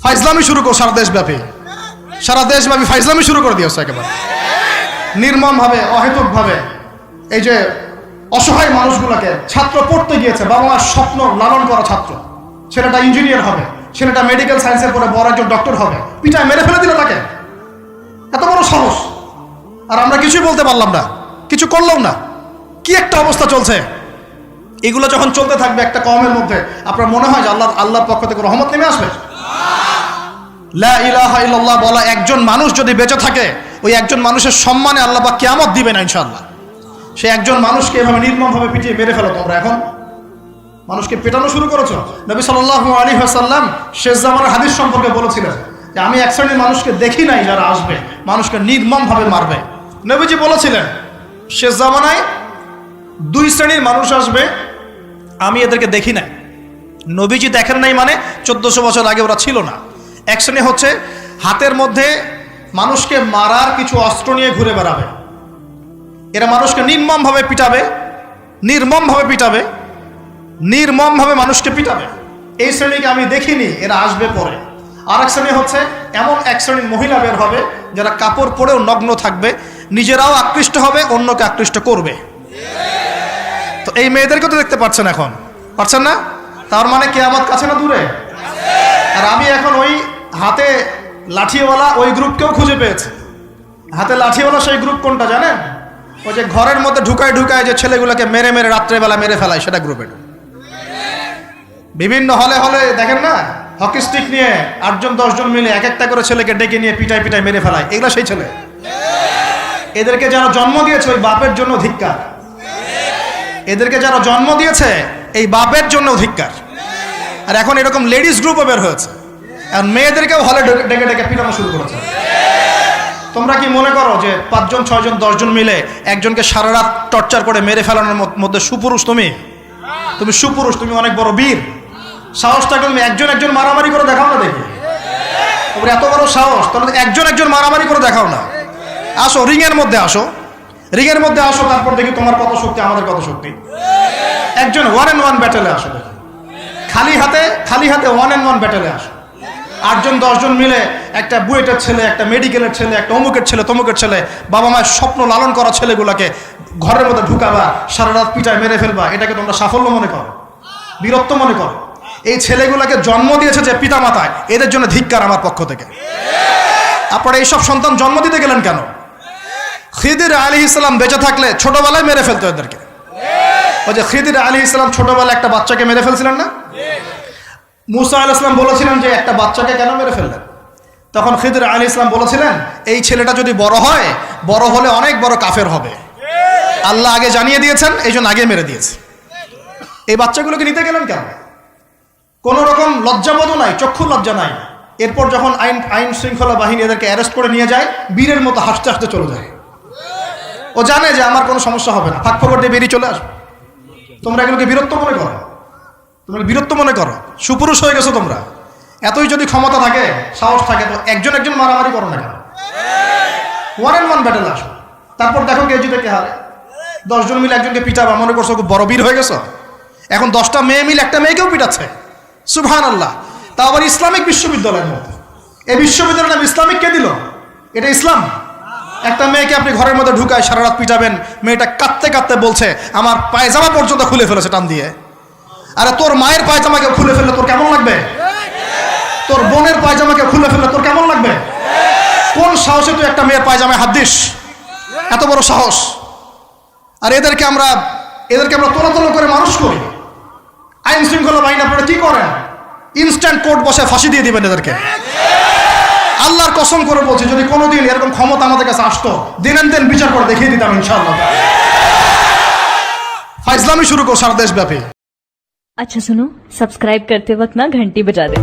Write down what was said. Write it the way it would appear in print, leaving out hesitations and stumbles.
ফাইজলামি শুরু করো সারা দেশব্যাপী ফাইজলামি শুরু করে দিয়েছে একেবারে নির্মমভাবে, অহেতুকভাবে। এই যে অসহায় মানুষগুলোকে, ছাত্র পড়তে গিয়েছে, বাবা মার স্বপ্ন লালন করা ছাত্র, ছেলেটা ইঞ্জিনিয়ার হবে, ছেলেটা মেডিকেল সায়েন্সের পরে বড় একজন ডক্টর হবে, পিটায় মেরে ফেলে দিল তাকে। এত বড় সাহস! আর আমরা কিছুই বলতে পারলাম না, কিছু করলাম না। কি একটা অবস্থা চলছে! এগুলো যখন চলতে থাকবে একটা কওমের মধ্যে, আপনার মনে হয় যে আল্লাহর পক্ষ থেকে রহমত নেমে আসবে? লা ইলাহা ইল্লাল্লাহ বলা একজন মানুষ যদি বেঁচে থাকে, ওই একজন মানুষের সম্মানে আল্লাহ পাক কিয়ামত দিবে না ইনশাআল্লাহ। সে একজন মানুষকে এভাবে নির্মমভাবে পিটিয়ে মেরে ফেলো তোমরা। এখন মানুষকে পেটানো শুরু করেছো। নবী সাল্লাল্লাহু আলাইহি ওয়াসাল্লাম শেষ জামানার হাদিস সম্পর্কে বলেছিলেন যে আমি এক শ্রেণীর মানুষকে দেখি নাই যারা আসবে মানুষকে নির্মমভাবে মারবে। নবীজি বলেছিলেন শেষ জামানায় দুই শ্রেণীর মানুষ আসবে, আমি এদেরকে দেখি নাই। নবীজি দেখেন নাই মানে 1400 বছর আগে ওরা ছিল না। এক শ্রেণী হচ্ছে হাতের মধ্যে মানুষকে মারার কিছু অস্ত্র নিয়ে ঘুরে বেড়াবে, এরা মানুষকে নির্মমভাবে মানুষকে পিটাবে। এই শ্রেণীকে আমি দেখিনি, এরা আসবে পরে। আর এক শ্রেণী হচ্ছে এমন এক শ্রেণীর মহিলা বের হবে যারা কাপড় পরেও নগ্ন থাকবে, নিজেরাও আকৃষ্ট হবে, অন্যকে আকৃষ্ট করবে। তো এই মেয়েদেরকে তো দেখতে পাচ্ছেন, এখন পাচ্ছেন না? তার মানে কিয়ামত কাছে না দূরে? আর আমি এখন ওই হাতে লাঠিওয়ালা ওই গ্রুপকেও খুঁজে পেয়েছি। হাতে লাঠিওয়ালা সেই গ্রুপ কোনটা জানেন? ওই যে ঘরের মধ্যে ঢুকায় যে ছেলেগুলোকে মেরে রাত্রেবেলা মেরে ফেলায়, সেটা গ্রুপের। বিভিন্ন হলে দেখেন না, হকি স্টিক নিয়ে 8-10 জন মিলে এক একটা করে ছেলেকে ডেকে নিয়ে পিটায় মেরে ফেলায়, এগুলা সেই ছেলে। এদেরকে যারা জন্ম দিয়েছে ওই বাপের জন্য ধিক্কার। এদেরকে যারা জন্ম দিয়েছে এই বাপের জন্য ধিক্কার। আর এখন এরকম লেডিস গ্রুপও বের হয়েছে, আর মেয়েদেরকেও হলে ডেকে পিটানো শুরু করেছে। তোমরা কি মনে করো যে 5 জন 6 জন 10 জন মিলে একজনকে সারা রাত টর্চার করে মেরে ফেলানোর মধ্যে সুপুরুষ? তুমি সুপুরুষ, তুমি অনেক বড় বীর। সাহসটাকে তুমি একজন মারামারি করে দেখাও না দেখি। তোমরা এত বড় সাহস, তাহলে একজন মারামারি করে দেখাও না। আসো রিংয়ের মধ্যে আসো, তারপর দেখি তোমার কত শক্তি, আমাদের কত শক্তি। একজন 1-on-1 ব্যাটেলে আসো, খালি হাতে 1-on-1 ব্যাটেলে আসো। 8 জন 10 জন মিলে একটা বুয়েটের ছেলে, একটা মেডিকেলের ছেলে, একটা অমুকের ছেলে, তমুকের ছেলে, বাবা মায়ের স্বপ্ন লালন করা ছেলেগুলোকে ঘরের মধ্যে ঢুকাবা, সারা রাত পিটায় মেরে ফেলবা। এটাকে তোমরা সাফল্য মনে করো, বীরত্ব মনে করো? এই ছেলেগুলোকে জন্ম দিয়েছে যে পিতা মাতায়, এদের জন্য ধিক্কার আমার পক্ষ থেকে। আপনারা এইসব সন্তান জন্ম দিতে গেলেন কেন? খিদির আলাইহিস সালাম বেঁচে থাকলে ছোটবেলায় মেরে ফেলতো এদেরকে। ওই যে খিদির আলাইহিস সালাম ছোটবেলায় একটা বাচ্চাকে মেরে ফেলছিলেন না? মুসা আলাইহিস সালাম বলেছিলেন যে একটা বাচ্চাকে কেন মেরে ফেললেন? তখন খিদির আলাইহিস সালাম বলেছিলেন এই ছেলেটা যদি বড় হলে অনেক বড় কাফের হবে। আল্লাহ আগে জানিয়ে দিয়েছেন, এই জন্য আগে মেরে দিয়েছে। এই বাচ্চাগুলোকে নিতে গেলেন কেন? কোন রকম লজ্জাবোধও নাই, চক্ষু লজ্জা নাই। এরপর যখন আইন শৃঙ্খলা বাহিনী এদেরকে অ্যারেস্ট করে নিয়ে যায়, বীরের মতো হাসতে হাসতে চলে যায়। ও জানে যে আমার কোনো সমস্যা হবে না, ফাঁক ফোকর দিয়ে বেরিয়ে চলে আসবে। তোমরা এগুলোকে বীরত্ব মনে করো? সুপুরুষ হয়ে গেছো তোমরা। এতই যদি ক্ষমতা থাকে, সাহস থাকে, তো একজন মারামারি করো না কেন? 1-on-1 ব্যাটেল আসো, তারপর দেখো কে জিতে কে হারে। 10 জন মিলে একজনকে পিটাবা, মনে করছো খুব বড় বীর হয়ে গেছো। এখন 10টা মেয়ে মিলে একটা মেয়েকেও পিটাচ্ছে, সুবহানাল্লাহ। তা আবার ইসলামিক বিশ্ববিদ্যালয়ের মধ্যে। এই বিশ্ববিদ্যালয়ের নাম ইসলামিক কে দিল? এটা ইসলাম? একটা মেয়েকে আপনি ঘরের মধ্যে ঢুকায় সারা রাত পিটাবেন, মেয়েটা কাঁদতে বলছে আমার পায়জামা পর্যন্ত খুলে ফেলেছে টান দিয়ে। আরে তোর মায়ের পায়জামাকে খুলে ফেললে তোর কেমন লাগবে? তোর বোনের পায়জামাকে খুলে ফেললে তোর কেমন লাগবে? কোন সাহসে তুই একটা মেয়ের পায়জামায় হাত দিস? এত বড় সাহস! আর এদেরকে আমরা তোলা করে মানুষ করি। আইন শৃঙ্খলা বাহিনী আপনারা কি করেন? ইনস্ট্যান্ট কোর্ট বসে ফাঁসি দিয়ে দিবেন এদেরকে। আল্লাহর কসম করে বলছি, যদি কোনোদিন এরকম ক্ষমতা আমাদের কাছে আসতো, দিন বিচার করে দেখিয়ে দিতাম ইনশাআল্লাহ। ফাইজলামি শুরু করো সারা দেশব্যাপী। अच्छा सुनो, सब्सक्राइब करते वक्त ना घंटी बजा दे।